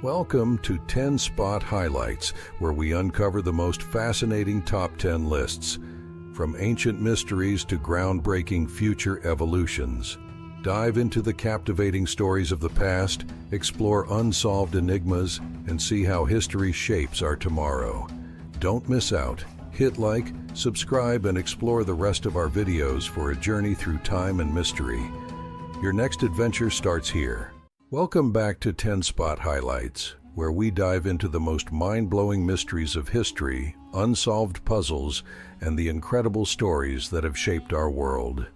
Welcome to 10 Spot Highlights, where we uncover the most fascinating top 10 lists, from ancient mysteries to groundbreaking future evolutions. Dive into the captivating stories of the past, explore unsolved enigmas, and see how history shapes our tomorrow. Don't miss out. Hit like, subscribe, and explore the rest of our videos for a journey through time and mystery. Your next adventure starts here. Welcome back to 10 Spot Highlights, where we dive into the most mind-blowing mysteries of history, unsolved puzzles, and the incredible stories that have shaped our world.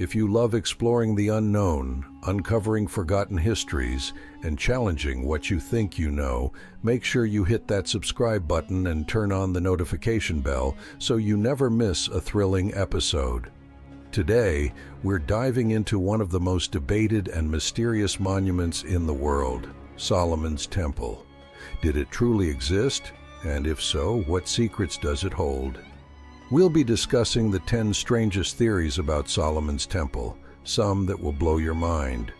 If you love exploring the unknown, uncovering forgotten histories, and challenging what you think you know, make sure you hit that subscribe button and turn on the notification bell so you never miss a thrilling episode. Today, we're diving into one of the most debated and mysterious monuments in the world, Solomon's Temple. Did it truly exist? And if so, what secrets does it hold? We'll be discussing the 10 strangest theories about Solomon's Temple, some that will blow your mind.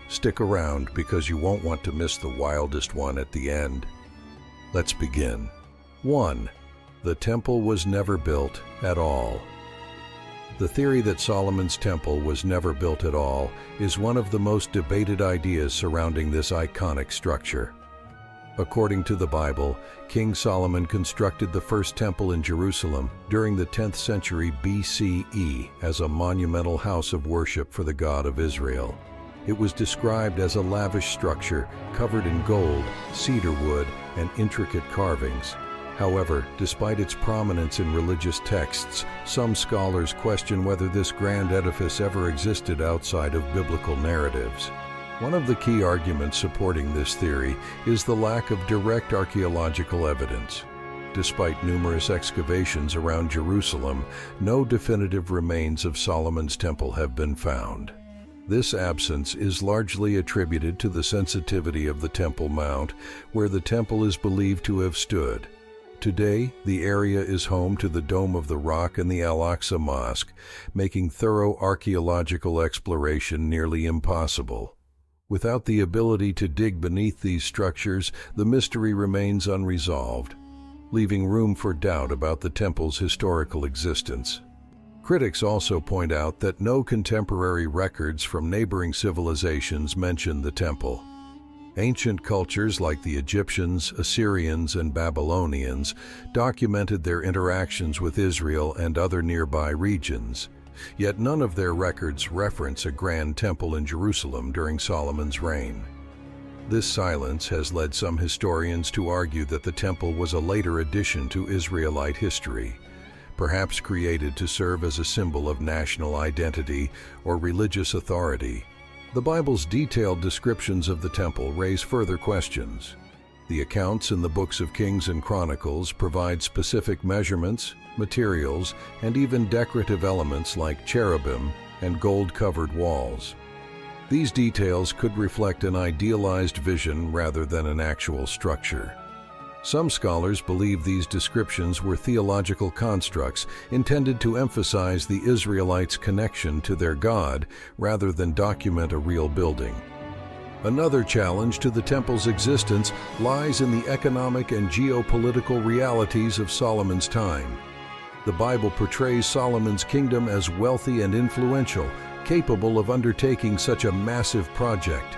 Stick around because you won't want to miss the wildest one at the end. Let's begin. 1. The temple was never built at all. The theory that Solomon's Temple was never built at all is one of the most debated ideas surrounding this iconic structure. According to the Bible, King Solomon constructed the first temple in Jerusalem during the 10th century BCE as a monumental house of worship for the God of Israel. It was described as a lavish structure covered in gold, cedar wood, and intricate carvings. However, despite its prominence in religious texts, some scholars question whether this grand edifice ever existed outside of biblical narratives. One of the key arguments supporting this theory is the lack of direct archaeological evidence. Despite numerous excavations around Jerusalem, no definitive remains of Solomon's Temple have been found. This absence is largely attributed to the sensitivity of the Temple Mount, where the temple is believed to have stood. Today, the area is home to the Dome of the Rock and the Al-Aqsa Mosque, making thorough archaeological exploration nearly impossible. Without the ability to dig beneath these structures, the mystery remains unresolved, leaving room for doubt about the temple's historical existence. Critics also point out that no contemporary records from neighboring civilizations mention the temple. Ancient cultures like the Egyptians, Assyrians, and Babylonians documented their interactions with Israel and other nearby regions. Yet none of their records reference a grand temple in Jerusalem during Solomon's reign. This silence has led some historians to argue that the temple was a later addition to Israelite history, perhaps created to serve as a symbol of national identity or religious authority. The Bible's detailed descriptions of the temple raise further questions. The accounts in the books of Kings and Chronicles provide specific measurements, materials, and even decorative elements like cherubim and gold-covered walls. These details could reflect an idealized vision rather than an actual structure. Some scholars believe these descriptions were theological constructs intended to emphasize the Israelites' connection to their God rather than document a real building. Another challenge to the temple's existence lies in the economic and geopolitical realities of Solomon's time. The Bible portrays Solomon's kingdom as wealthy and influential, capable of undertaking such a massive project.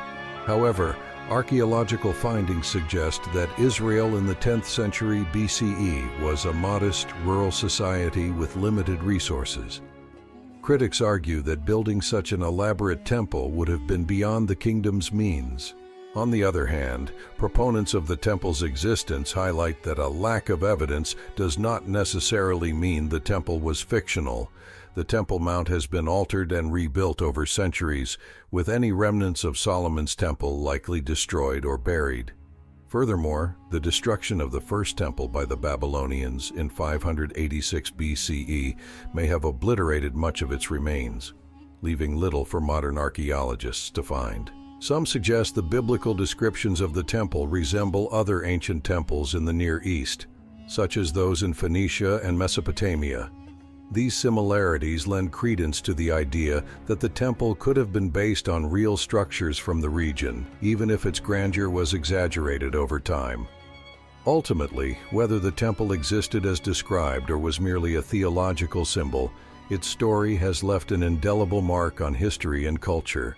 However, archaeological findings suggest that Israel in the 10th century BCE was a modest, rural society with limited resources. Critics argue that building such an elaborate temple would have been beyond the kingdom's means. On the other hand, proponents of the temple's existence highlight that a lack of evidence does not necessarily mean the temple was fictional. The Temple Mount has been altered and rebuilt over centuries, with any remnants of Solomon's Temple likely destroyed or buried. Furthermore, the destruction of the first temple by the Babylonians in 586 BCE may have obliterated much of its remains, leaving little for modern archaeologists to find. Some suggest the biblical descriptions of the temple resemble other ancient temples in the Near East, such as those in Phoenicia and Mesopotamia. These similarities lend credence to the idea that the temple could have been based on real structures from the region, even if its grandeur was exaggerated over time. Ultimately, whether the temple existed as described or was merely a theological symbol, its story has left an indelible mark on history and culture.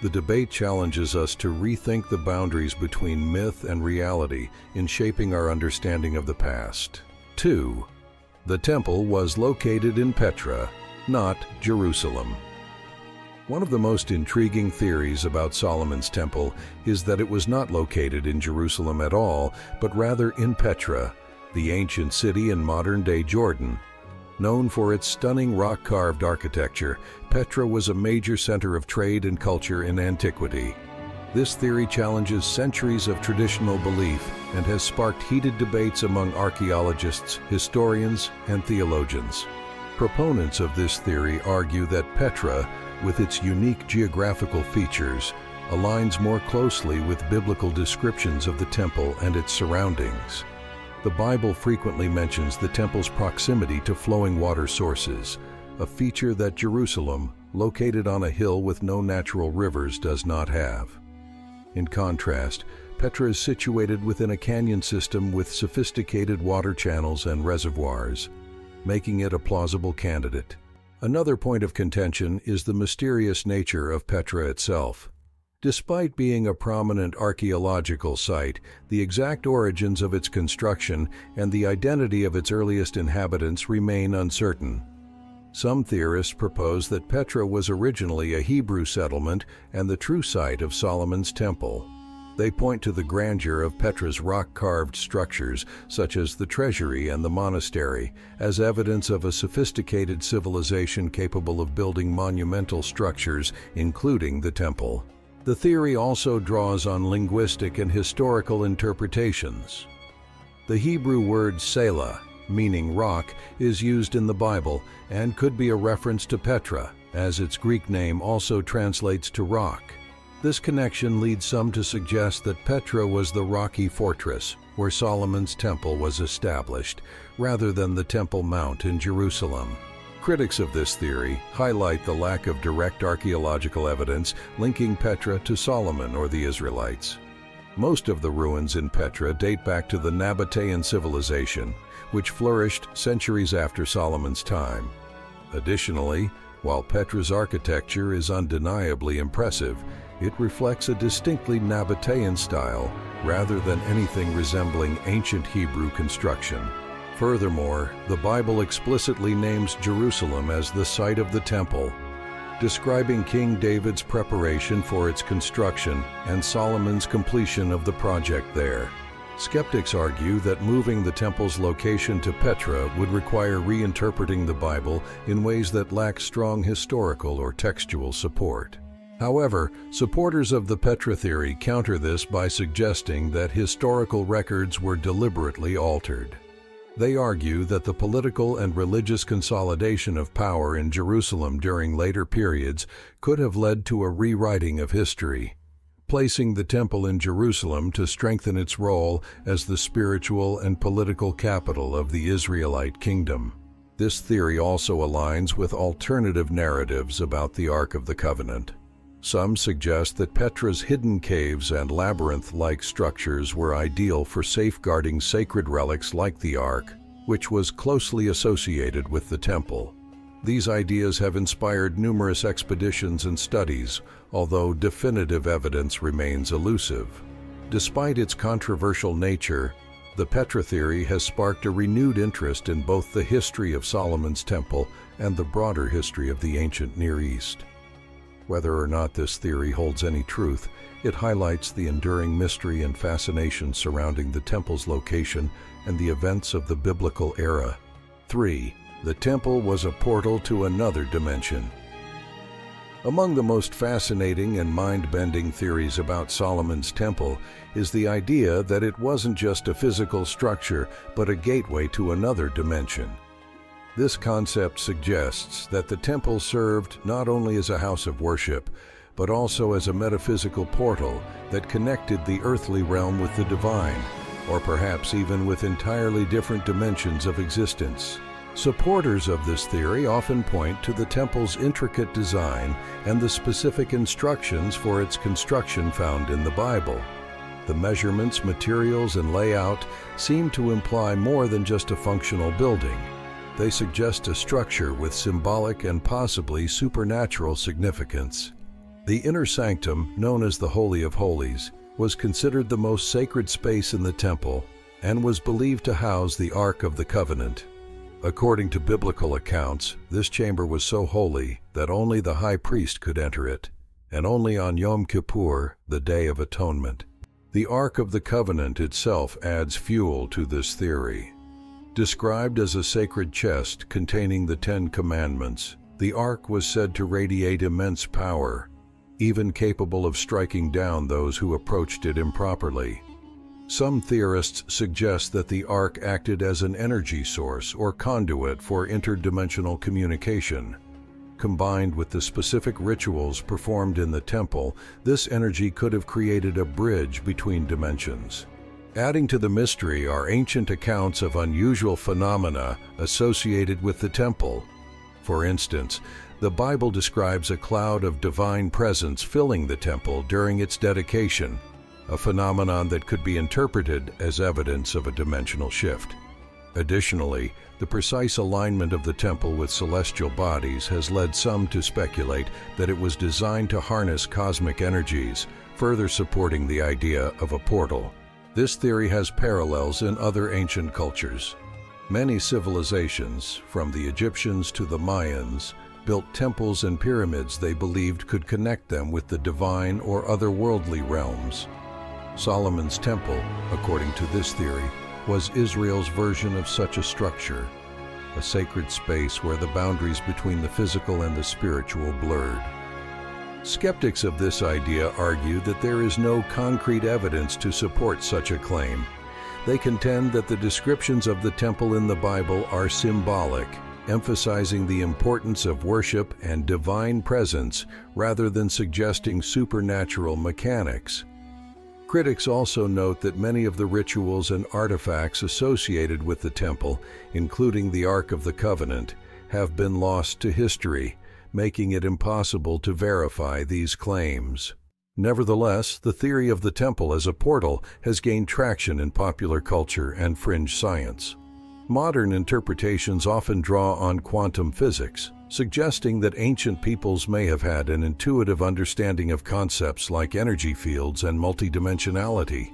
The debate challenges us to rethink the boundaries between myth and reality in shaping our understanding of the past. 2. The temple was located in Petra, not Jerusalem. One of the most intriguing theories about Solomon's temple is that it was not located in Jerusalem at all, but rather in Petra, the ancient city in modern-day Jordan. Known for its stunning rock-carved architecture, Petra was a major center of trade and culture in antiquity. This theory challenges centuries of traditional belief and has sparked heated debates among archaeologists, historians, and theologians. Proponents of this theory argue that Petra, with its unique geographical features, aligns more closely with biblical descriptions of the temple and its surroundings. The Bible frequently mentions the temple's proximity to flowing water sources, a feature that Jerusalem, located on a hill with no natural rivers, does not have. In contrast, Petra is situated within a canyon system with sophisticated water channels and reservoirs, making it a plausible candidate. Another point of contention is the mysterious nature of Petra itself. Despite being a prominent archaeological site, the exact origins of its construction and the identity of its earliest inhabitants remain uncertain. Some theorists propose that Petra was originally a Hebrew settlement and the true site of Solomon's temple. They point to the grandeur of Petra's rock-carved structures, such as the treasury and the monastery, as evidence of a sophisticated civilization capable of building monumental structures, including the temple. The theory also draws on linguistic and historical interpretations. The Hebrew word Selah, meaning rock, is used in the Bible and could be a reference to Petra, as its Greek name also translates to rock. This connection leads some to suggest that Petra was the rocky fortress where Solomon's temple was established, rather than the Temple Mount in Jerusalem. Critics of this theory highlight the lack of direct archaeological evidence linking Petra to Solomon or the Israelites. Most of the ruins in Petra date back to the Nabatean civilization, which flourished centuries after Solomon's time. Additionally, while Petra's architecture is undeniably impressive, it reflects a distinctly Nabatean style rather than anything resembling ancient Hebrew construction. Furthermore, the Bible explicitly names Jerusalem as the site of the temple, describing King David's preparation for its construction and Solomon's completion of the project there. Skeptics argue that moving the temple's location to Petra would require reinterpreting the Bible in ways that lack strong historical or textual support. However, supporters of the Petra theory counter this by suggesting that historical records were deliberately altered. They argue that the political and religious consolidation of power in Jerusalem during later periods could have led to a rewriting of history, placing the temple in Jerusalem to strengthen its role as the spiritual and political capital of the Israelite kingdom. This theory also aligns with alternative narratives about the Ark of the Covenant. Some suggest that Petra's hidden caves and labyrinth-like structures were ideal for safeguarding sacred relics like the Ark, which was closely associated with the temple. These ideas have inspired numerous expeditions and studies, although definitive evidence remains elusive. Despite its controversial nature, the Petra theory has sparked a renewed interest in both the history of Solomon's temple and the broader history of the ancient Near East. Whether or not this theory holds any truth, it highlights the enduring mystery and fascination surrounding the temple's location and the events of the biblical era. 3. The temple was a portal to another dimension. Among the most fascinating and mind-bending theories about Solomon's temple is the idea that it wasn't just a physical structure, but a gateway to another dimension. This concept suggests that the temple served not only as a house of worship, but also as a metaphysical portal that connected the earthly realm with the divine, or perhaps even with entirely different dimensions of existence. Supporters of this theory often point to the temple's intricate design and the specific instructions for its construction found in the Bible. The measurements, materials, and layout seem to imply more than just a functional building. They suggest a structure with symbolic and possibly supernatural significance. The inner sanctum, known as the Holy of Holies, was considered the most sacred space in the temple and was believed to house the Ark of the Covenant. According to biblical accounts, this chamber was so holy that only the high priest could enter it, and only on Yom Kippur, the Day of Atonement. The Ark of the Covenant itself adds fuel to this theory. Described as a sacred chest containing the Ten Commandments, the Ark was said to radiate immense power, even capable of striking down those who approached it improperly. Some theorists suggest that the Ark acted as an energy source or conduit for interdimensional communication. Combined with the specific rituals performed in the temple, this energy could have created a bridge between dimensions. Adding to the mystery are ancient accounts of unusual phenomena associated with the temple. For instance, the Bible describes a cloud of divine presence filling the temple during its dedication, a phenomenon that could be interpreted as evidence of a dimensional shift. Additionally, the precise alignment of the temple with celestial bodies has led some to speculate that it was designed to harness cosmic energies, further supporting the idea of a portal. This theory has parallels in other ancient cultures. Many civilizations, from the Egyptians to the Mayans, built temples and pyramids they believed could connect them with the divine or otherworldly realms. Solomon's Temple, according to this theory, was Israel's version of such a structure, a sacred space where the boundaries between the physical and the spiritual blurred. Skeptics of this idea argue that there is no concrete evidence to support such a claim. They contend that the descriptions of the temple in the Bible are symbolic, emphasizing the importance of worship and divine presence rather than suggesting supernatural mechanics. Critics also note that many of the rituals and artifacts associated with the temple, including the Ark of the Covenant, have been lost to history, making it impossible to verify these claims. Nevertheless, the theory of the temple as a portal has gained traction in popular culture and fringe science. Modern interpretations often draw on quantum physics, suggesting that ancient peoples may have had an intuitive understanding of concepts like energy fields and multidimensionality.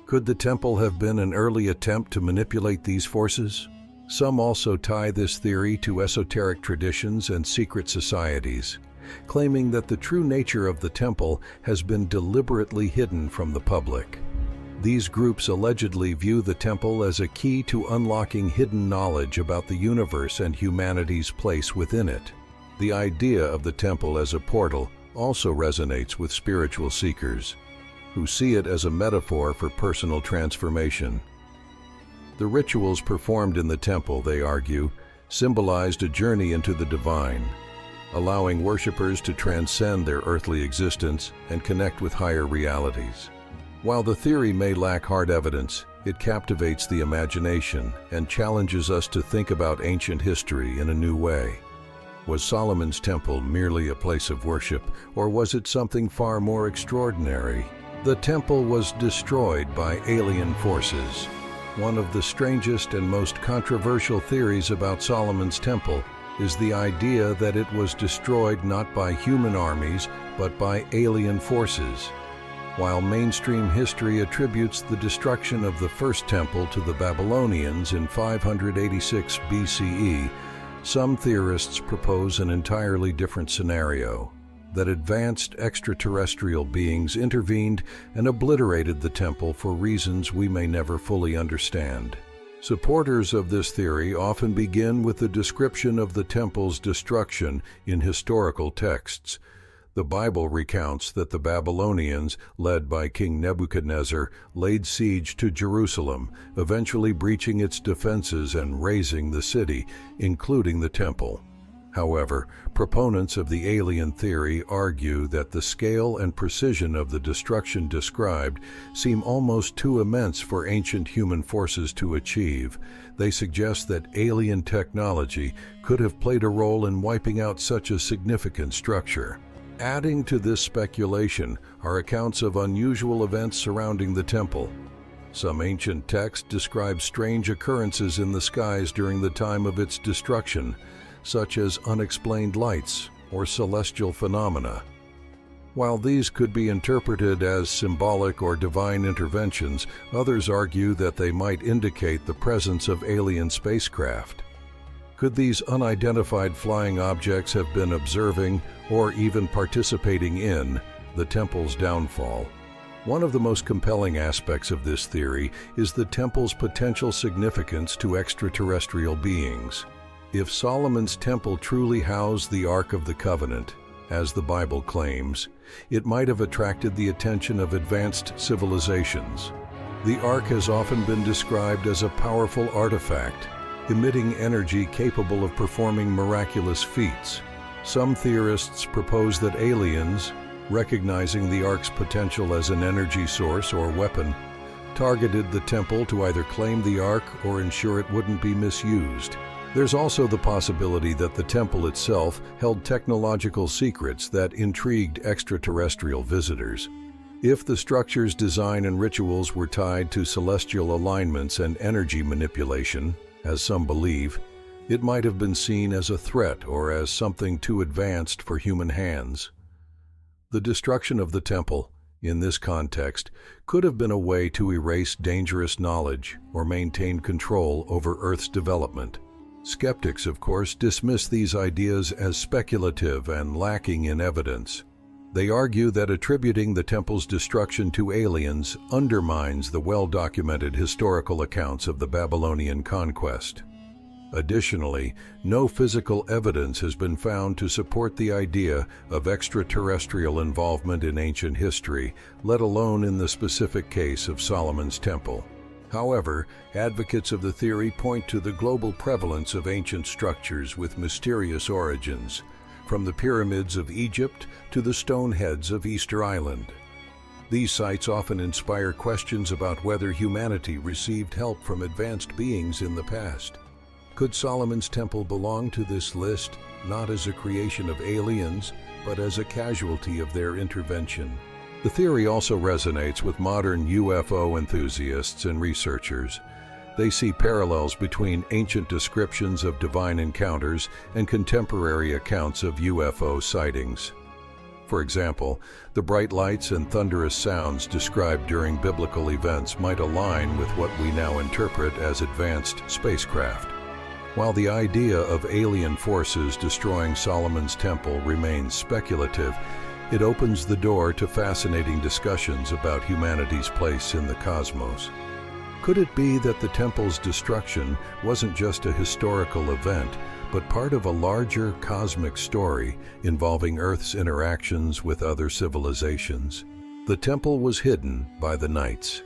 Could the temple have been an early attempt to manipulate these forces? Some also tie this theory to esoteric traditions and secret societies, claiming that the true nature of the temple has been deliberately hidden from the public. These groups allegedly view the temple as a key to unlocking hidden knowledge about the universe and humanity's place within it. The idea of the temple as a portal also resonates with spiritual seekers, who see it as a metaphor for personal transformation. The rituals performed in the temple, they argue, symbolized a journey into the divine, allowing worshippers to transcend their earthly existence and connect with higher realities. While the theory may lack hard evidence, it captivates the imagination and challenges us to think about ancient history in a new way. Was Solomon's Temple merely a place of worship, or was it something far more extraordinary? The temple was destroyed by alien forces. One of the strangest and most controversial theories about Solomon's Temple is the idea that it was destroyed not by human armies, but by alien forces. While mainstream history attributes the destruction of the first temple to the Babylonians in 586 BCE, some theorists propose an entirely different scenario, that advanced extraterrestrial beings intervened and obliterated the temple for reasons we may never fully understand. Supporters of this theory often begin with a description of the temple's destruction in historical texts. The Bible recounts that the Babylonians, led by King Nebuchadnezzar, laid siege to Jerusalem, eventually breaching its defenses and razing the city, including the temple. However, proponents of the alien theory argue that the scale and precision of the destruction described seem almost too immense for ancient human forces to achieve. They suggest that alien technology could have played a role in wiping out such a significant structure. Adding to this speculation are accounts of unusual events surrounding the temple. Some ancient texts describe strange occurrences in the skies during the time of its destruction, such as unexplained lights or celestial phenomena. While these could be interpreted as symbolic or divine interventions, others argue that they might indicate the presence of alien spacecraft. Could these unidentified flying objects have been observing or even participating in the temple's downfall? One of the most compelling aspects of this theory is the temple's potential significance to extraterrestrial beings. If Solomon's temple truly housed the Ark of the Covenant, as the Bible claims, it might have attracted the attention of advanced civilizations. The Ark has often been described as a powerful artifact, emitting energy capable of performing miraculous feats. Some theorists propose that aliens, recognizing the Ark's potential as an energy source or weapon, targeted the temple to either claim the Ark or ensure it wouldn't be misused. There's also the possibility that the temple itself held technological secrets that intrigued extraterrestrial visitors. If the structure's design and rituals were tied to celestial alignments and energy manipulation, as some believe, it might have been seen as a threat or as something too advanced for human hands. The destruction of the temple, in this context, could have been a way to erase dangerous knowledge or maintain control over Earth's development. Skeptics, of course, dismiss these ideas as speculative and lacking in evidence. They argue that attributing the temple's destruction to aliens undermines the well-documented historical accounts of the Babylonian conquest. Additionally, no physical evidence has been found to support the idea of extraterrestrial involvement in ancient history, let alone in the specific case of Solomon's temple. However, advocates of the theory point to the global prevalence of ancient structures with mysterious origins, from the pyramids of Egypt to the stone heads of Easter Island. These sites often inspire questions about whether humanity received help from advanced beings in the past. Could Solomon's temple belong to this list, not as a creation of aliens, but as a casualty of their intervention? The theory also resonates with modern UFO enthusiasts and researchers. They see parallels between ancient descriptions of divine encounters and contemporary accounts of UFO sightings. For example, the bright lights and thunderous sounds described during biblical events might align with what we now interpret as advanced spacecraft. While the idea of alien forces destroying Solomon's temple remains speculative, it opens the door to fascinating discussions about humanity's place in the cosmos. Could it be that the temple's destruction wasn't just a historical event, but part of a larger cosmic story involving Earth's interactions with other civilizations? The temple was hidden by the Knights.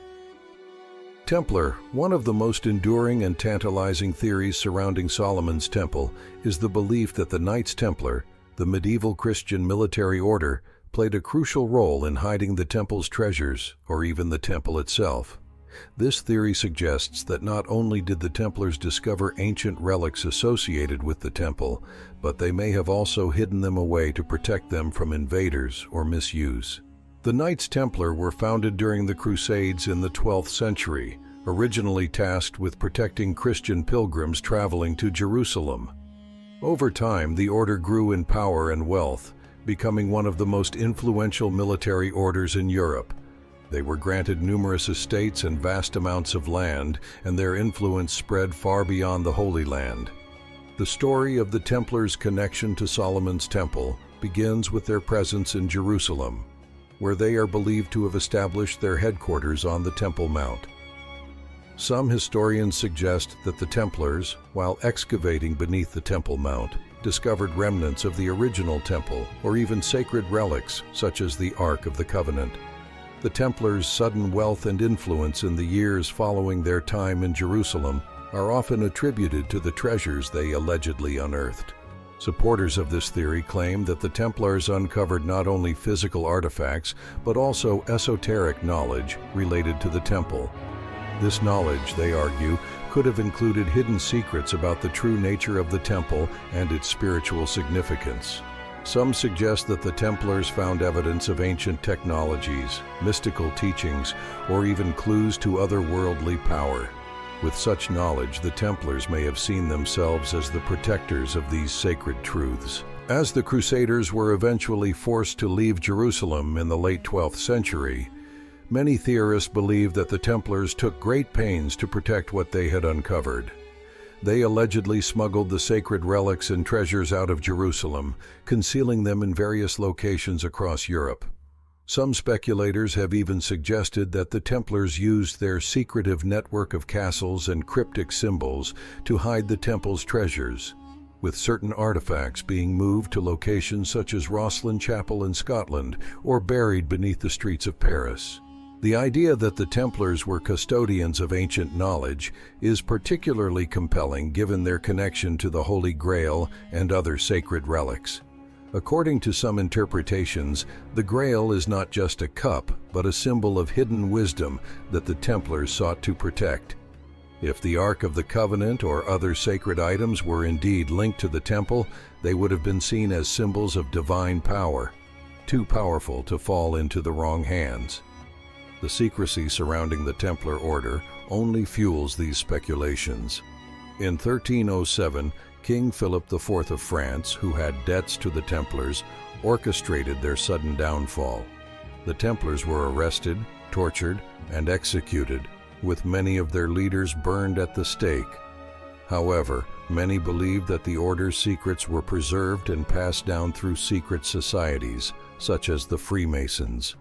Templar, one of the most enduring and tantalizing theories surrounding Solomon's temple, is the belief that the Knights Templar, the medieval Christian military order, played a crucial role in hiding the temple's treasures, or even the temple itself. This theory suggests that not only did the Templars discover ancient relics associated with the temple, but they may have also hidden them away to protect them from invaders or misuse. The Knights Templar were founded during the Crusades in the 12th century, originally tasked with protecting Christian pilgrims traveling to Jerusalem. Over time, the order grew in power and wealth, becoming one of the most influential military orders in Europe. They were granted numerous estates and vast amounts of land, and their influence spread far beyond the Holy Land. The story of the Templars' connection to Solomon's temple begins with their presence in Jerusalem, where they are believed to have established their headquarters on the Temple Mount. Some historians suggest that the Templars, while excavating beneath the Temple Mount, discovered remnants of the original temple or even sacred relics such as the Ark of the Covenant. The Templars' sudden wealth and influence in the years following their time in Jerusalem are often attributed to the treasures they allegedly unearthed. Supporters of this theory claim that the Templars uncovered not only physical artifacts, but also esoteric knowledge related to the temple. This knowledge, they argue, could have included hidden secrets about the true nature of the temple and its spiritual significance. Some suggest that the Templars found evidence of ancient technologies, mystical teachings, or even clues to otherworldly power. With such knowledge, the Templars may have seen themselves as the protectors of these sacred truths. As the Crusaders were eventually forced to leave Jerusalem in the late 12th century, many theorists believe that the Templars took great pains to protect what they had uncovered. They allegedly smuggled the sacred relics and treasures out of Jerusalem, concealing them in various locations across Europe. Some speculators have even suggested that the Templars used their secretive network of castles and cryptic symbols to hide the temple's treasures, with certain artifacts being moved to locations such as Rosslyn Chapel in Scotland or buried beneath the streets of Paris. The idea that the Templars were custodians of ancient knowledge is particularly compelling given their connection to the Holy Grail and other sacred relics. According to some interpretations, the Grail is not just a cup, but a symbol of hidden wisdom that the Templars sought to protect. If the Ark of the Covenant or other sacred items were indeed linked to the temple, they would have been seen as symbols of divine power, too powerful to fall into the wrong hands. The secrecy surrounding the Templar order only fuels these speculations. In 1307, King Philip IV of France, who had debts to the Templars, orchestrated their sudden downfall. The Templars were arrested, tortured, and executed, with many of their leaders burned at the stake. However, many believe that the order's secrets were preserved and passed down through secret societies, such as the Freemasons.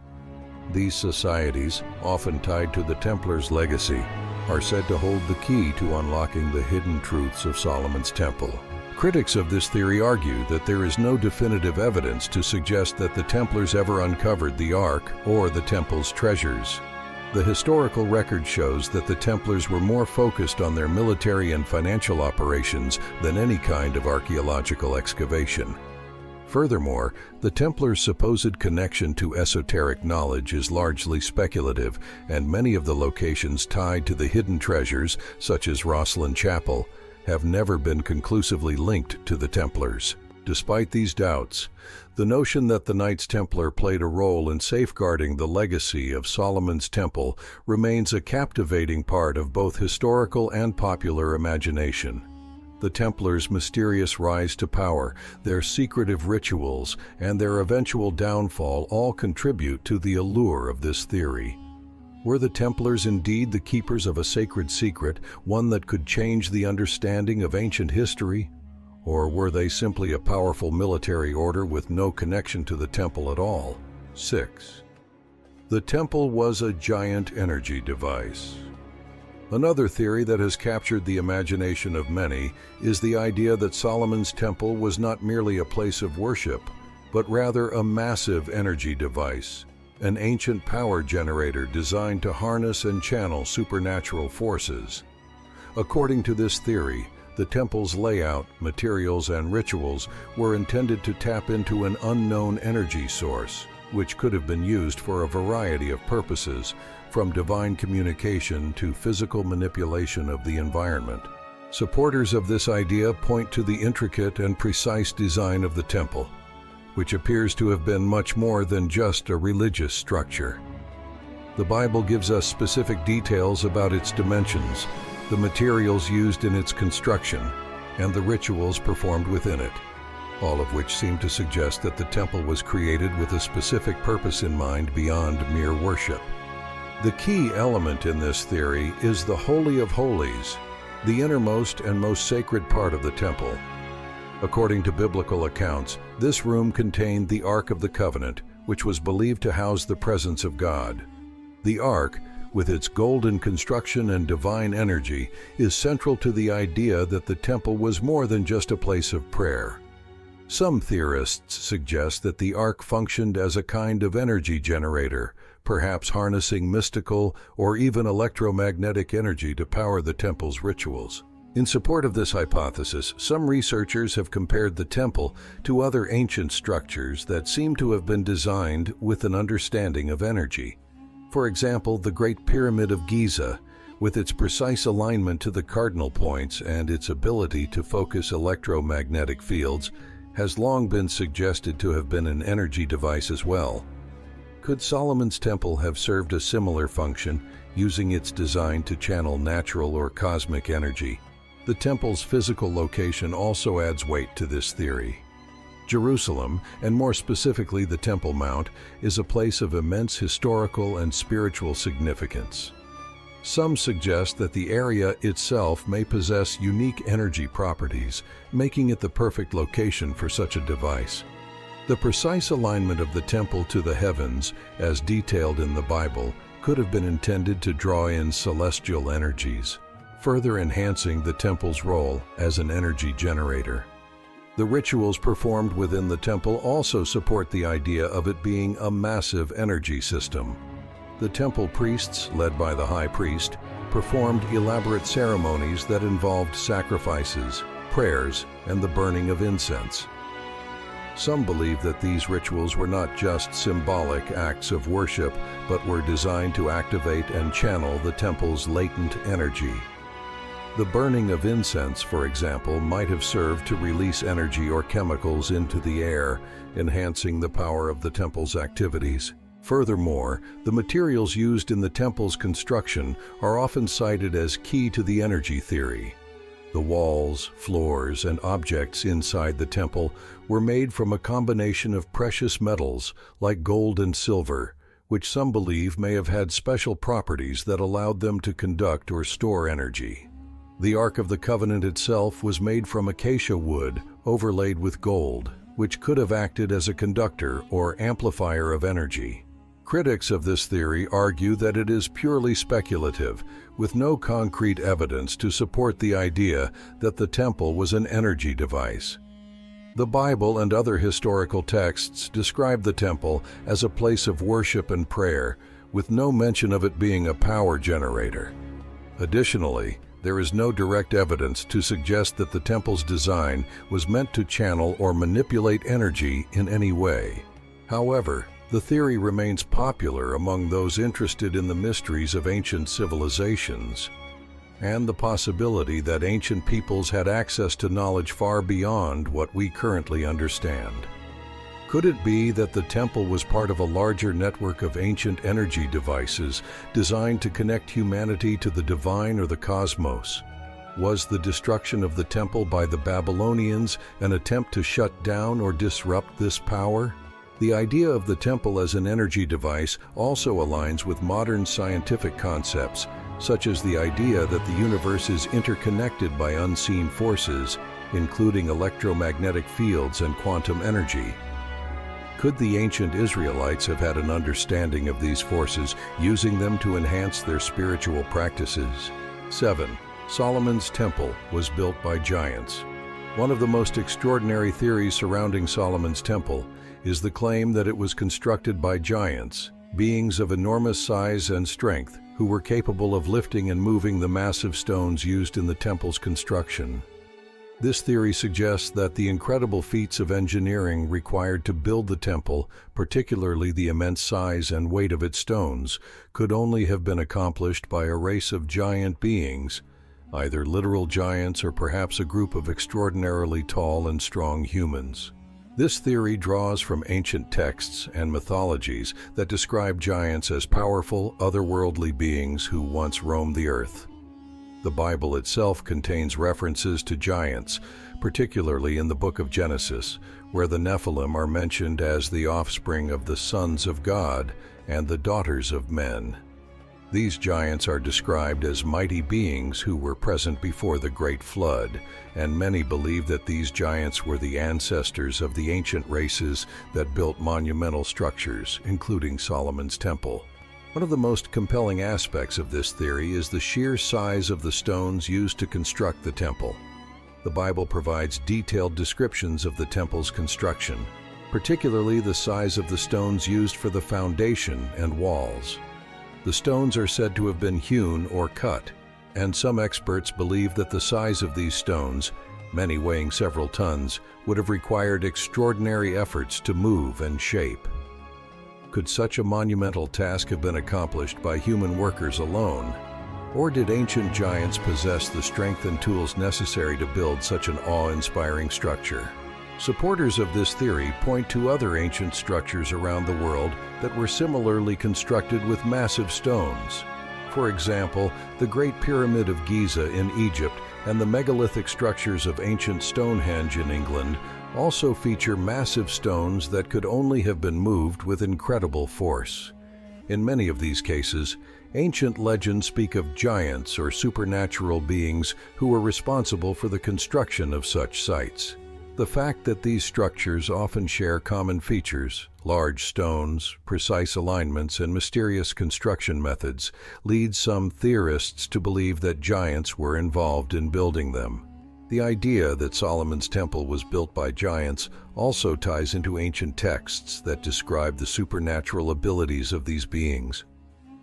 These societies, often tied to the Templars' legacy, are said to hold the key to unlocking the hidden truths of Solomon's Temple. Critics of this theory argue that there is no definitive evidence to suggest that the Templars ever uncovered the Ark or the temple's treasures. The historical record shows that the Templars were more focused on their military and financial operations than any kind of archaeological excavation. Furthermore, the Templars' supposed connection to esoteric knowledge is largely speculative, and many of the locations tied to the hidden treasures, such as Rosslyn Chapel, have never been conclusively linked to the Templars. Despite these doubts, the notion that the Knights Templar played a role in safeguarding the legacy of Solomon's Temple remains a captivating part of both historical and popular imagination. The Templars' mysterious rise to power, their secretive rituals, and their eventual downfall all contribute to the allure of this theory. Were the Templars indeed the keepers of a sacred secret, one that could change the understanding of ancient history? Or were they simply a powerful military order with no connection to the temple at all? 6. The temple was a giant energy device. Another theory that has captured the imagination of many is the idea that Solomon's Temple was not merely a place of worship, but rather a massive energy device, an ancient power generator designed to harness and channel supernatural forces. According to this theory, the temple's layout, materials, and rituals were intended to tap into an unknown energy source, which could have been used for a variety of purposes, from divine communication to physical manipulation of the environment. Supporters of this idea point to the intricate and precise design of the temple, which appears to have been much more than just a religious structure. The Bible gives us specific details about its dimensions, the materials used in its construction, and the rituals performed within it, all of which seem to suggest that the temple was created with a specific purpose in mind beyond mere worship. The key element in this theory is the Holy of Holies, the innermost and most sacred part of the temple. According to biblical accounts, this room contained the Ark of the Covenant, which was believed to house the presence of God. The Ark, with its golden construction and divine energy, is central to the idea that the temple was more than just a place of prayer. Some theorists suggest that the Ark functioned as a kind of energy generator, perhaps harnessing mystical or even electromagnetic energy to power the temple's rituals. In support of this hypothesis, some researchers have compared the temple to other ancient structures that seem to have been designed with an understanding of energy. For example, the Great Pyramid of Giza, with its precise alignment to the cardinal points and its ability to focus electromagnetic fields, has long been suggested to have been an energy device as well. Could Solomon's temple have served a similar function, using its design to channel natural or cosmic energy? The temple's physical location also adds weight to this theory. Jerusalem, and more specifically the Temple Mount, is a place of immense historical and spiritual significance. Some suggest that the area itself may possess unique energy properties, making it the perfect location for such a device. The precise alignment of the temple to the heavens, as detailed in the Bible, could have been intended to draw in celestial energies, further enhancing the temple's role as an energy generator. The rituals performed within the temple also support the idea of it being a massive energy system. The temple priests, led by the high priest, performed elaborate ceremonies that involved sacrifices, prayers, and the burning of incense. Some believe that these rituals were not just symbolic acts of worship, but were designed to activate and channel the temple's latent energy. The burning of incense, for example, might have served to release energy or chemicals into the air, enhancing the power of the temple's activities. Furthermore, the materials used in the temple's construction are often cited as key to the energy theory. The walls, floors, and objects inside the temple were made from a combination of precious metals like gold and silver, which some believe may have had special properties that allowed them to conduct or store energy. The Ark of the Covenant itself was made from acacia wood overlaid with gold, which could have acted as a conductor or amplifier of energy. Critics of this theory argue that it is purely speculative, with no concrete evidence to support the idea that the temple was an energy device. The Bible and other historical texts describe the temple as a place of worship and prayer, with no mention of it being a power generator. Additionally, there is no direct evidence to suggest that the temple's design was meant to channel or manipulate energy in any way. However, the theory remains popular among those interested in the mysteries of ancient civilizations, and the possibility that ancient peoples had access to knowledge far beyond what we currently understand. Could it be that the temple was part of a larger network of ancient energy devices designed to connect humanity to the divine or the cosmos? Was the destruction of the temple by the Babylonians an attempt to shut down or disrupt this power? The idea of the temple as an energy device also aligns with modern scientific concepts, such as the idea that the universe is interconnected by unseen forces, including electromagnetic fields and quantum energy. Could the ancient Israelites have had an understanding of these forces, using them to enhance their spiritual practices? 7. Solomon's temple was built by giants. One of the most extraordinary theories surrounding Solomon's temple is the claim that it was constructed by giants, beings of enormous size and strength, who were capable of lifting and moving the massive stones used in the temple's construction. This theory suggests that the incredible feats of engineering required to build the temple, particularly the immense size and weight of its stones, could only have been accomplished by a race of giant beings, either literal giants or perhaps a group of extraordinarily tall and strong humans. This theory draws from ancient texts and mythologies that describe giants as powerful, otherworldly beings who once roamed the earth. The Bible itself contains references to giants, particularly in the book of Genesis, where the Nephilim are mentioned as the offspring of the sons of God and the daughters of men. These giants are described as mighty beings who were present before the Great Flood, and many believe that these giants were the ancestors of the ancient races that built monumental structures, including Solomon's temple. One of the most compelling aspects of this theory is the sheer size of the stones used to construct the temple. The Bible provides detailed descriptions of the temple's construction, particularly the size of the stones used for the foundation and walls. The stones are said to have been hewn or cut, and some experts believe that the size of these stones, many weighing several tons, would have required extraordinary efforts to move and shape. Could such a monumental task have been accomplished by human workers alone? Or did ancient giants possess the strength and tools necessary to build such an awe-inspiring structure? Supporters of this theory point to other ancient structures around the world that were similarly constructed with massive stones. For example, the Great Pyramid of Giza in Egypt and the megalithic structures of ancient Stonehenge in England also feature massive stones that could only have been moved with incredible force. In many of these cases, ancient legends speak of giants or supernatural beings who were responsible for the construction of such sites. The fact that these structures often share common features, large stones, precise alignments, and mysterious construction methods, leads some theorists to believe that giants were involved in building them. The idea that Solomon's temple was built by giants also ties into ancient texts that describe the supernatural abilities of these beings.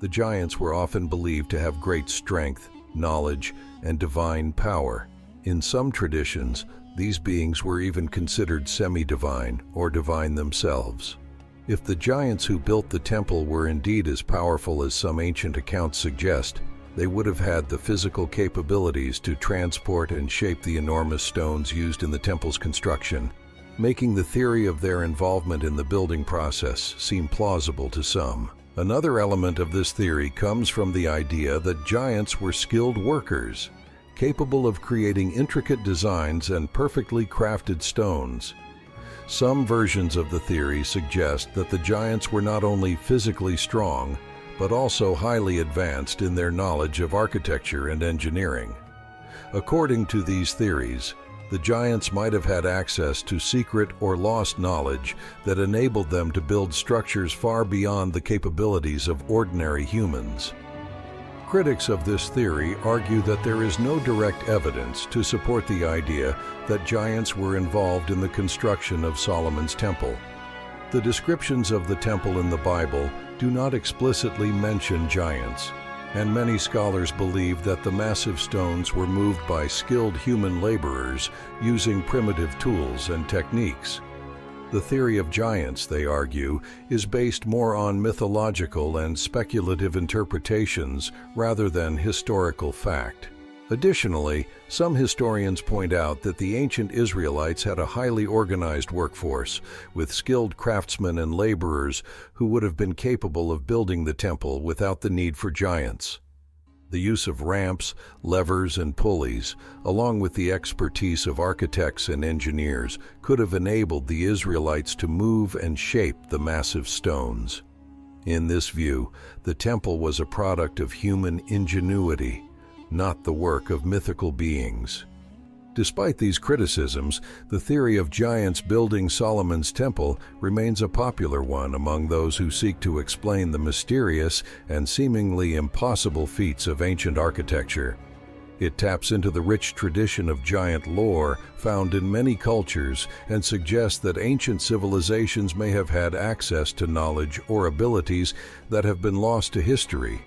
The giants were often believed to have great strength, knowledge, and divine power. In some traditions, these beings were even considered semi-divine or divine themselves. If the giants who built the temple were indeed as powerful as some ancient accounts suggest, they would have had the physical capabilities to transport and shape the enormous stones used in the temple's construction, making the theory of their involvement in the building process seem plausible to some. Another element of this theory comes from the idea that giants were skilled workers, capable of creating intricate designs and perfectly crafted stones. Some versions of the theory suggest that the giants were not only physically strong, but also highly advanced in their knowledge of architecture and engineering. According to these theories, the giants might have had access to secret or lost knowledge that enabled them to build structures far beyond the capabilities of ordinary humans. Critics of this theory argue that there is no direct evidence to support the idea that giants were involved in the construction of Solomon's temple. The descriptions of the temple in the Bible do not explicitly mention giants, and many scholars believe that the massive stones were moved by skilled human laborers using primitive tools and techniques. The theory of giants, they argue, is based more on mythological and speculative interpretations rather than historical fact. Additionally, some historians point out that the ancient Israelites had a highly organized workforce, with skilled craftsmen and laborers who would have been capable of building the temple without the need for giants. The use of ramps, levers, and pulleys, along with the expertise of architects and engineers, could have enabled the Israelites to move and shape the massive stones. In this view, the temple was a product of human ingenuity, not the work of mythical beings. Despite these criticisms, the theory of giants building Solomon's temple remains a popular one among those who seek to explain the mysterious and seemingly impossible feats of ancient architecture. It taps into the rich tradition of giant lore found in many cultures and suggests that ancient civilizations may have had access to knowledge or abilities that have been lost to history.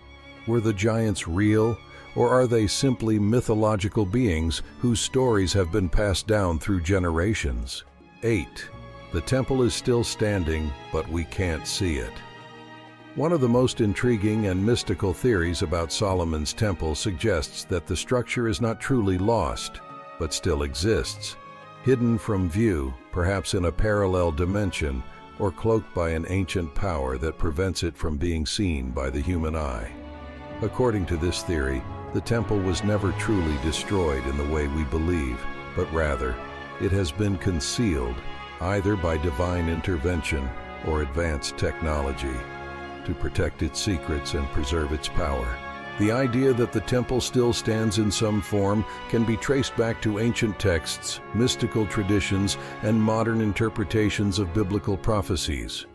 Were the giants real? Or are they simply mythological beings whose stories have been passed down through generations? 8. The temple is still standing, but we can't see it. One of the most intriguing and mystical theories about Solomon's temple suggests that the structure is not truly lost, but still exists, hidden from view, perhaps in a parallel dimension, or cloaked by an ancient power that prevents it from being seen by the human eye. According to this theory, the temple was never truly destroyed in the way we believe, but rather, it has been concealed, either by divine intervention or advanced technology, to protect its secrets and preserve its power. The idea that the temple still stands in some form can be traced back to ancient texts, mystical traditions, and modern interpretations of biblical prophecies.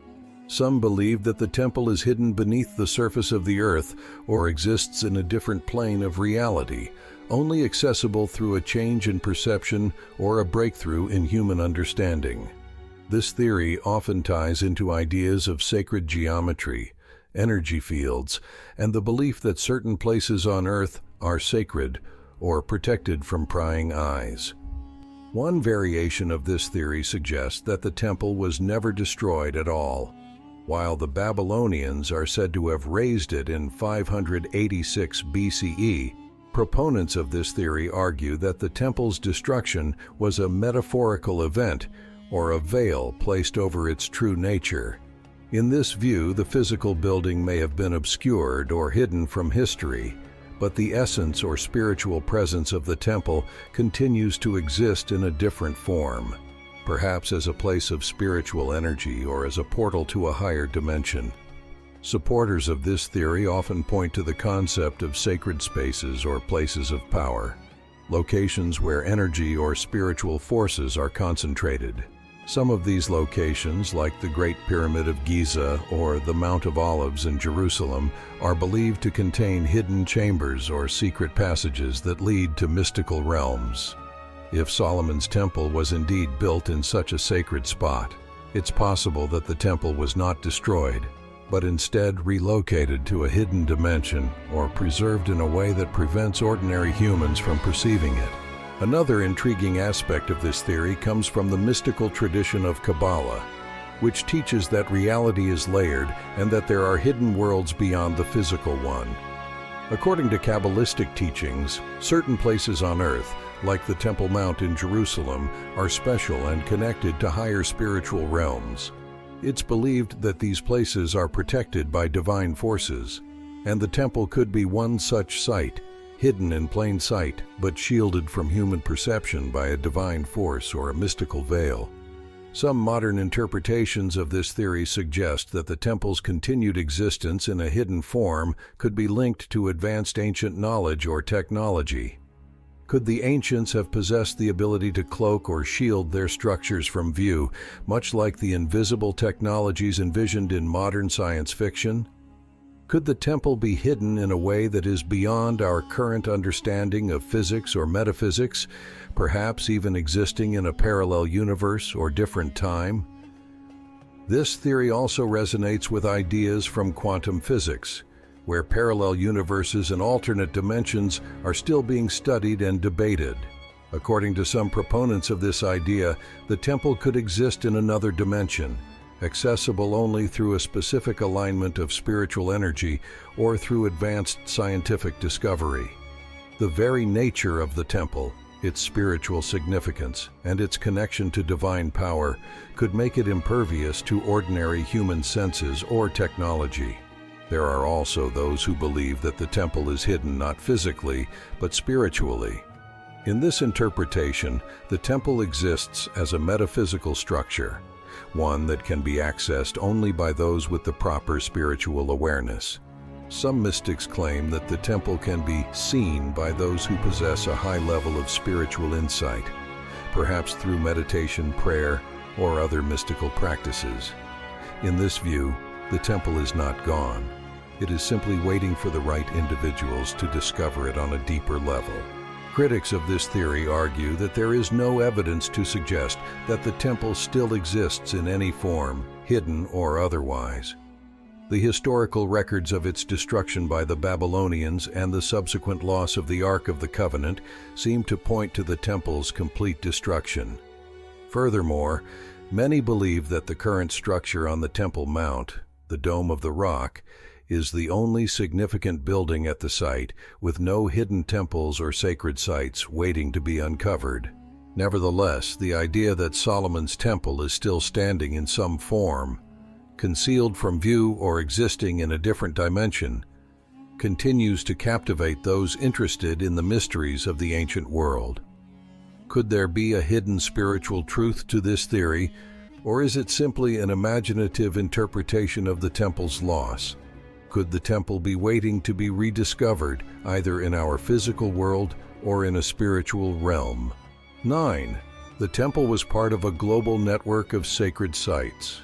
Some believe that the temple is hidden beneath the surface of the earth or exists in a different plane of reality, only accessible through a change in perception or a breakthrough in human understanding. This theory often ties into ideas of sacred geometry, energy fields, and the belief that certain places on Earth are sacred or protected from prying eyes. One variation of this theory suggests that the temple was never destroyed at all. While the Babylonians are said to have razed it in 586 BCE, proponents of this theory argue that the temple's destruction was a metaphorical event or a veil placed over its true nature. In this view, the physical building may have been obscured or hidden from history, but the essence or spiritual presence of the temple continues to exist in a different form, perhaps as a place of spiritual energy or as a portal to a higher dimension. Supporters of this theory often point to the concept of sacred spaces or places of power, locations where energy or spiritual forces are concentrated. Some of these locations, like the Great Pyramid of Giza or the Mount of Olives in Jerusalem, are believed to contain hidden chambers or secret passages that lead to mystical realms. If Solomon's temple was indeed built in such a sacred spot, it's possible that the temple was not destroyed, but instead relocated to a hidden dimension or preserved in a way that prevents ordinary humans from perceiving it. Another intriguing aspect of this theory comes from the mystical tradition of Kabbalah, which teaches that reality is layered and that there are hidden worlds beyond the physical one. According to Kabbalistic teachings, certain places on earth, like the Temple Mount in Jerusalem, are special and connected to higher spiritual realms. It's believed that these places are protected by divine forces, and the temple could be one such site, hidden in plain sight but shielded from human perception by a divine force or a mystical veil. Some modern interpretations of this theory suggest that the temple's continued existence in a hidden form could be linked to advanced ancient knowledge or technology. Could the ancients have possessed the ability to cloak or shield their structures from view, much like the invisible technologies envisioned in modern science fiction? Could the temple be hidden in a way that is beyond our current understanding of physics or metaphysics, perhaps even existing in a parallel universe or different time? This theory also resonates with ideas from quantum physics, where parallel universes and alternate dimensions are still being studied and debated. According to some proponents of this idea, the temple could exist in another dimension, accessible only through a specific alignment of spiritual energy or through advanced scientific discovery. The very nature of the temple, its spiritual significance, and its connection to divine power could make it impervious to ordinary human senses or technology. There are also those who believe that the temple is hidden not physically, but spiritually. In this interpretation, the temple exists as a metaphysical structure, one that can be accessed only by those with the proper spiritual awareness. Some mystics claim that the temple can be seen by those who possess a high level of spiritual insight, perhaps through meditation, prayer, or other mystical practices. In this view, the temple is not gone. It is simply waiting for the right individuals to discover it on a deeper level. Critics of this theory argue that there is no evidence to suggest that the temple still exists in any form, hidden or otherwise. The historical records of its destruction by the Babylonians and the subsequent loss of the Ark of the Covenant seem to point to the temple's complete destruction. Furthermore, many believe that the current structure on the Temple Mount, the Dome of the Rock, is the only significant building at the site, with no hidden temples or sacred sites waiting to be uncovered. Nevertheless, the idea that Solomon's temple is still standing in some form, concealed from view or existing in a different dimension, continues to captivate those interested in the mysteries of the ancient world. Could there be a hidden spiritual truth to this theory, or is it simply an imaginative interpretation of the temple's loss? Could the temple be waiting to be rediscovered, either in our physical world or in a spiritual realm? 9. The temple was part of a global network of sacred sites.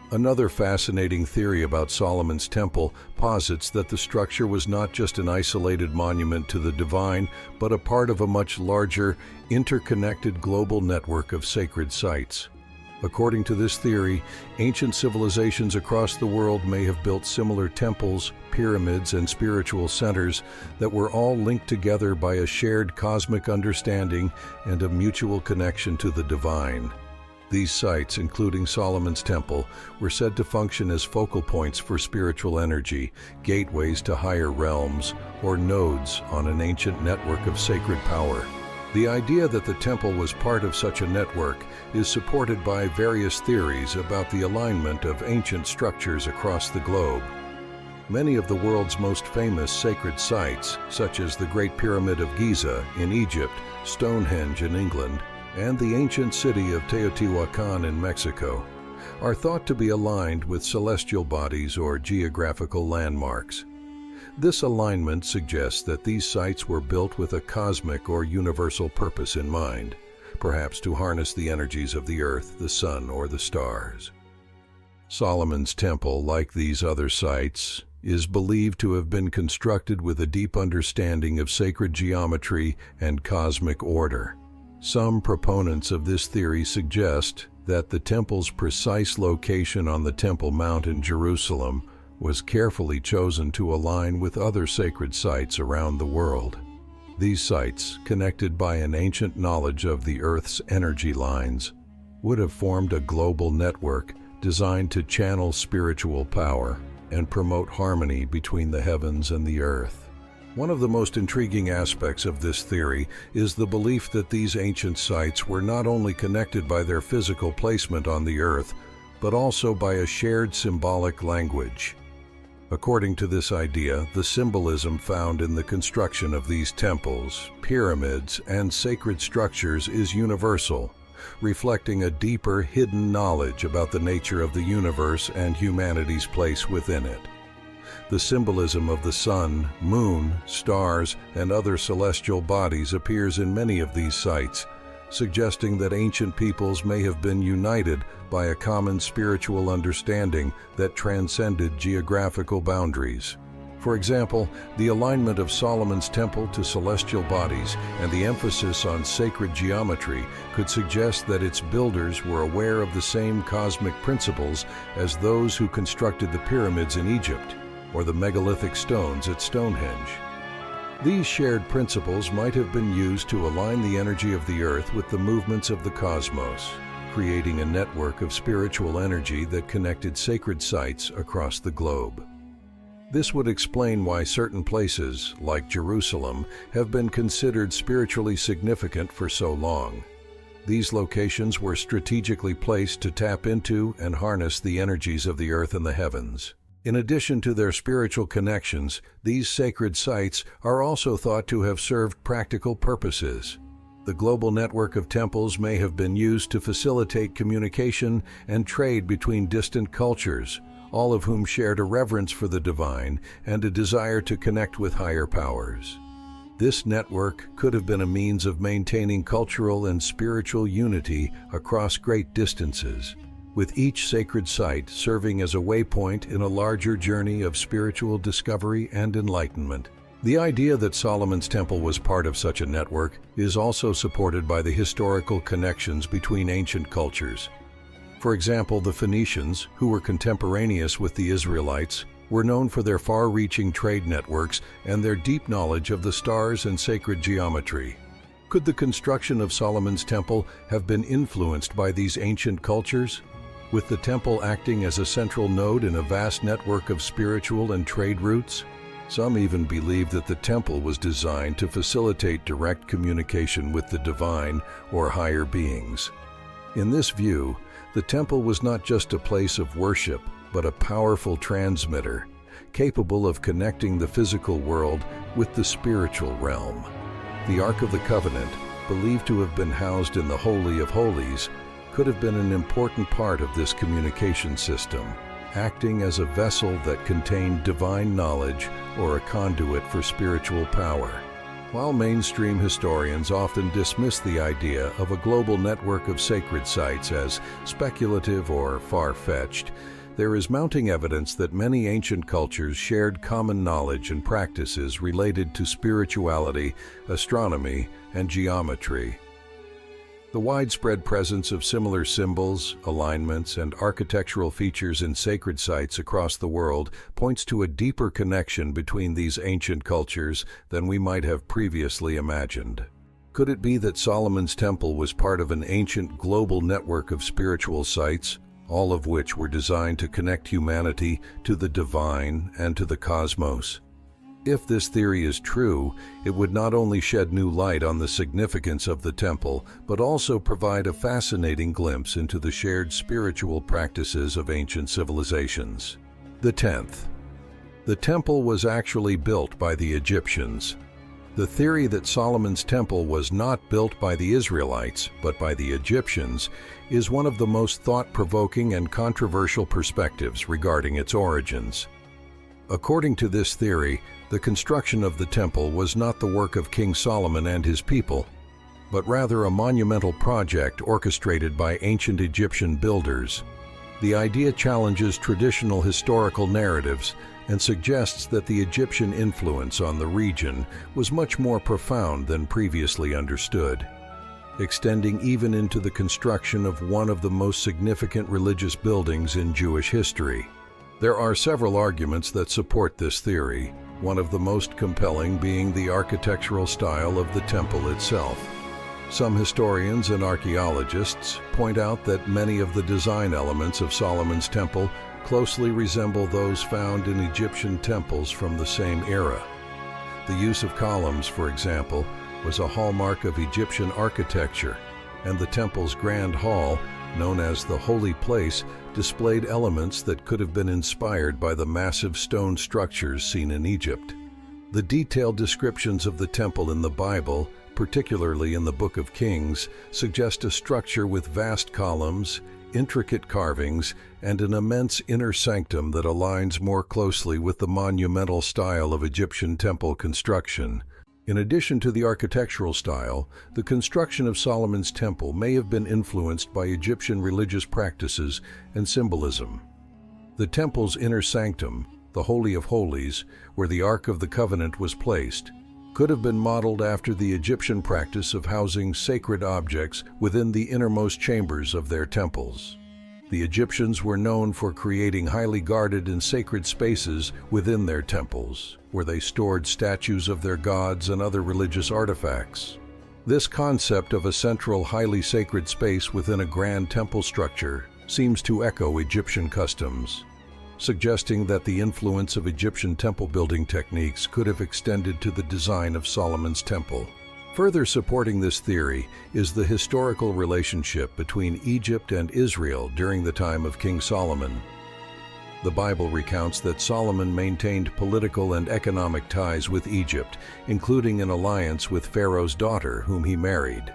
Another fascinating theory about Solomon's temple posits that the structure was not just an isolated monument to the divine, but a part of a much larger, interconnected global network of sacred sites. According to this theory, ancient civilizations across the world may have built similar temples, pyramids, and spiritual centers that were all linked together by a shared cosmic understanding and a mutual connection to the divine. These sites, including Solomon's Temple, were said to function as focal points for spiritual energy, gateways to higher realms, or nodes on an ancient network of sacred power. The idea that the temple was part of such a network is supported by various theories about the alignment of ancient structures across the globe. Many of the world's most famous sacred sites, such as the Great Pyramid of Giza in Egypt, Stonehenge in England, and the ancient city of Teotihuacan in Mexico, are thought to be aligned with celestial bodies or geographical landmarks. This alignment suggests that these sites were built with a cosmic or universal purpose in mind, perhaps to harness the energies of the earth, the sun, or the stars. Solomon's Temple, like these other sites, is believed to have been constructed with a deep understanding of sacred geometry and cosmic order. Some proponents of this theory suggest that the temple's precise location on the Temple Mount in Jerusalem was carefully chosen to align with other sacred sites around the world. These sites, connected by an ancient knowledge of the Earth's energy lines, would have formed a global network designed to channel spiritual power and promote harmony between the heavens and the earth. One of the most intriguing aspects of this theory is the belief that these ancient sites were not only connected by their physical placement on the earth, but also by a shared symbolic language. According to this idea, the symbolism found in the construction of these temples, pyramids, and sacred structures is universal, reflecting a deeper hidden knowledge about the nature of the universe and humanity's place within it. The symbolism of the sun, moon, stars, and other celestial bodies appears in many of these sites, suggesting that ancient peoples may have been united by a common spiritual understanding that transcended geographical boundaries. For example, the alignment of Solomon's Temple to celestial bodies and the emphasis on sacred geometry could suggest that its builders were aware of the same cosmic principles as those who constructed the pyramids in Egypt or the megalithic stones at Stonehenge. These shared principles might have been used to align the energy of the earth with the movements of the cosmos, creating a network of spiritual energy that connected sacred sites across the globe. This would explain why certain places, like Jerusalem, have been considered spiritually significant for so long. These locations were strategically placed to tap into and harness the energies of the earth and the heavens. In addition to their spiritual connections, these sacred sites are also thought to have served practical purposes. The global network of temples may have been used to facilitate communication and trade between distant cultures, all of whom shared a reverence for the divine and a desire to connect with higher powers. This network could have been a means of maintaining cultural and spiritual unity across great distances, with each sacred site serving as a waypoint in a larger journey of spiritual discovery and enlightenment. The idea that Solomon's Temple was part of such a network is also supported by the historical connections between ancient cultures. For example, the Phoenicians, who were contemporaneous with the Israelites, were known for their far-reaching trade networks and their deep knowledge of the stars and sacred geometry. Could the construction of Solomon's Temple have been influenced by these ancient cultures, with the temple acting as a central node in a vast network of spiritual and trade routes? Some even believe that the temple was designed to facilitate direct communication with the divine or higher beings. In this view, the temple was not just a place of worship, but a powerful transmitter, capable of connecting the physical world with the spiritual realm. The Ark of the Covenant, believed to have been housed in the Holy of Holies, could have been an important part of this communication system, acting as a vessel that contained divine knowledge or a conduit for spiritual power. While mainstream historians often dismiss the idea of a global network of sacred sites as speculative or far-fetched, there is mounting evidence that many ancient cultures shared common knowledge and practices related to spirituality, astronomy, and geometry. The widespread presence of similar symbols, alignments, and architectural features in sacred sites across the world points to a deeper connection between these ancient cultures than we might have previously imagined. Could it be that Solomon's temple was part of an ancient global network of spiritual sites, all of which were designed to connect humanity to the divine and to the cosmos? If this theory is true, it would not only shed new light on the significance of the temple, but also provide a fascinating glimpse into the shared spiritual practices of ancient civilizations. The 10th. The temple was actually built by the Egyptians. The theory that Solomon's temple was not built by the Israelites, but by the Egyptians, is one of the most thought-provoking and controversial perspectives regarding its origins. According to this theory, the construction of the temple was not the work of King Solomon and his people, but rather a monumental project orchestrated by ancient Egyptian builders. The idea challenges traditional historical narratives and suggests that the Egyptian influence on the region was much more profound than previously understood, extending even into the construction of one of the most significant religious buildings in Jewish history. There are several arguments that support this theory, one of the most compelling being the architectural style of the temple itself. Some historians and archaeologists point out that many of the design elements of Solomon's temple closely resemble those found in Egyptian temples from the same era. The use of columns, for example, was a hallmark of Egyptian architecture, and the temple's grand hall, known as the Holy Place, displayed elements that could have been inspired by the massive stone structures seen in Egypt. The detailed descriptions of the temple in the Bible, particularly in the Book of Kings, suggest a structure with vast columns, intricate carvings, and an immense inner sanctum that aligns more closely with the monumental style of Egyptian temple construction. In addition to the architectural style, the construction of Solomon's temple may have been influenced by Egyptian religious practices and symbolism. The temple's inner sanctum, the Holy of Holies, where the Ark of the Covenant was placed, could have been modeled after the Egyptian practice of housing sacred objects within the innermost chambers of their temples. The Egyptians were known for creating highly guarded and sacred spaces within their temples, where they stored statues of their gods and other religious artifacts. This concept of a central, highly sacred space within a grand temple structure seems to echo Egyptian customs, suggesting that the influence of Egyptian temple building techniques could have extended to the design of Solomon's temple. Further supporting this theory is the historical relationship between Egypt and Israel during the time of King Solomon. The Bible recounts that Solomon maintained political and economic ties with Egypt, including an alliance with Pharaoh's daughter, whom he married.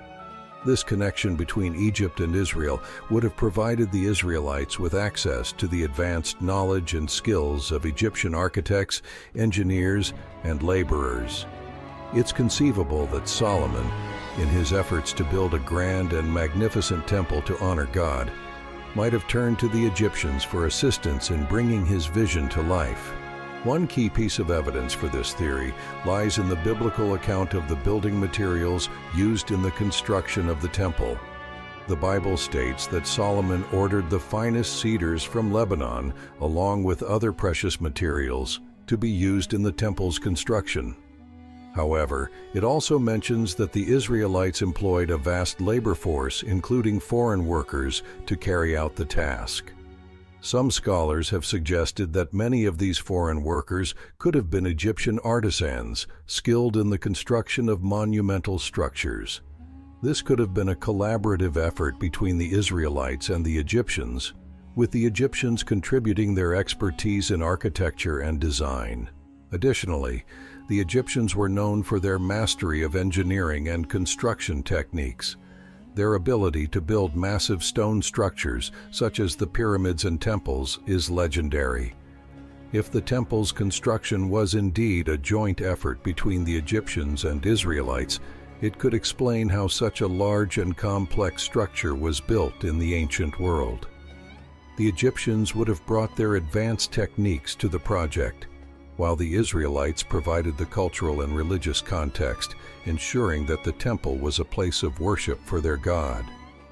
This connection between Egypt and Israel would have provided the Israelites with access to the advanced knowledge and skills of Egyptian architects, engineers, and laborers. It's conceivable that Solomon, in his efforts to build a grand and magnificent temple to honor God, might have turned to the Egyptians for assistance in bringing his vision to life. One key piece of evidence for this theory lies in the biblical account of the building materials used in the construction of the temple. The Bible states that Solomon ordered the finest cedars from Lebanon, along with other precious materials, to be used in the temple's construction. However, it also mentions that the Israelites employed a vast labor force, including foreign workers, to carry out the task. Some scholars have suggested that many of these foreign workers could have been Egyptian artisans, skilled in the construction of monumental structures. This could have been a collaborative effort between the Israelites and the Egyptians, with the Egyptians contributing their expertise in architecture and design. Additionally, the Egyptians were known for their mastery of engineering and construction techniques. Their ability to build massive stone structures, such as the pyramids and temples, is legendary. If the temple's construction was indeed a joint effort between the Egyptians and Israelites, it could explain how such a large and complex structure was built in the ancient world. The Egyptians would have brought their advanced techniques to the project, while the Israelites provided the cultural and religious context, ensuring that the temple was a place of worship for their God.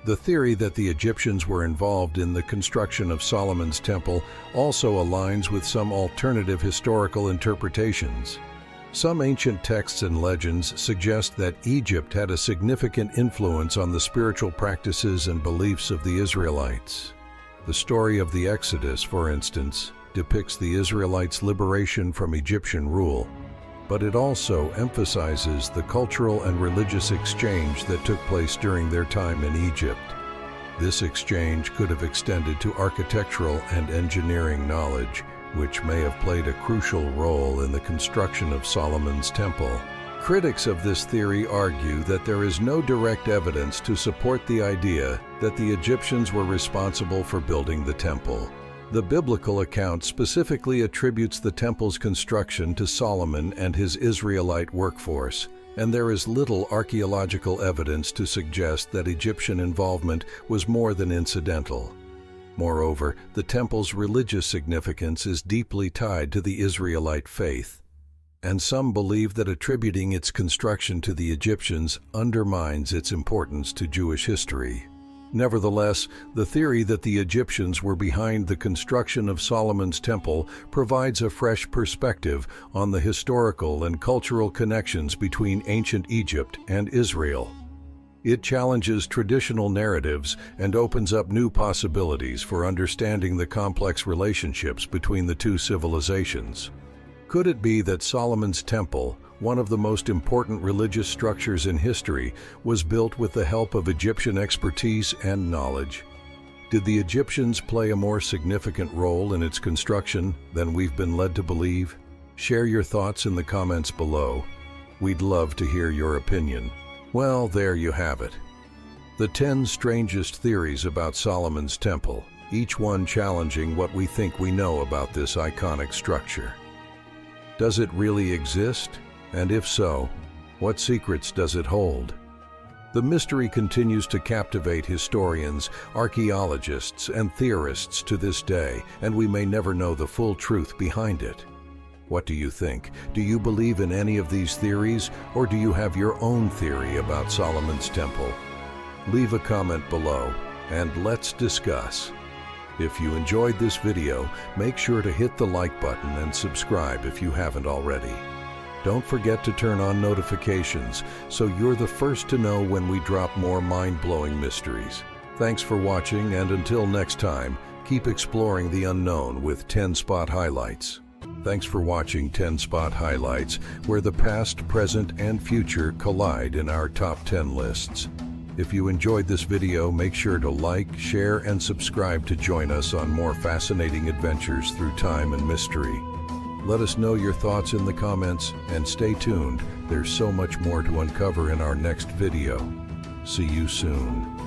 The theory that the Egyptians were involved in the construction of Solomon's temple also aligns with some alternative historical interpretations. Some ancient texts and legends suggest that Egypt had a significant influence on the spiritual practices and beliefs of the Israelites. The story of the Exodus, for instance, depicts the Israelites' liberation from Egyptian rule, but it also emphasizes the cultural and religious exchange that took place during their time in Egypt. This exchange could have extended to architectural and engineering knowledge, which may have played a crucial role in the construction of Solomon's temple. Critics of this theory argue that there is no direct evidence to support the idea that the Egyptians were responsible for building the temple. The biblical account specifically attributes the temple's construction to Solomon and his Israelite workforce, and there is little archaeological evidence to suggest that Egyptian involvement was more than incidental. Moreover, the temple's religious significance is deeply tied to the Israelite faith, and some believe that attributing its construction to the Egyptians undermines its importance to Jewish history. Nevertheless, the theory that the Egyptians were behind the construction of Solomon's temple provides a fresh perspective on the historical and cultural connections between ancient Egypt and Israel. It challenges traditional narratives and opens up new possibilities for understanding the complex relationships between the two civilizations. Could it be that Solomon's temple, one of the most important religious structures in history, was built with the help of Egyptian expertise and knowledge? Did the Egyptians play a more significant role in its construction than we've been led to believe? Share your thoughts in the comments below. We'd love to hear your opinion. Well, there you have it. The 10 strangest theories about Solomon's temple, each one challenging what we think we know about this iconic structure. Does it really exist? And if so, what secrets does it hold? The mystery continues to captivate historians, archaeologists, and theorists to this day, and we may never know the full truth behind it. What do you think? Do you believe in any of these theories, or do you have your own theory about Solomon's temple? Leave a comment below, and let's discuss. If you enjoyed this video, make sure to hit the like button and subscribe if you haven't already. Don't forget to turn on notifications so you're the first to know when we drop more mind-blowing mysteries. Thanks for watching, and until next time, keep exploring the unknown with 10 Spot Highlights. Thanks for watching 10 Spot Highlights, where the past, present, and future collide in our top 10 lists. If you enjoyed this video, make sure to like, share, and subscribe to join us on more fascinating adventures through time and mystery. Let us know your thoughts in the comments, and stay tuned. There's so much more to uncover in our next video. See you soon.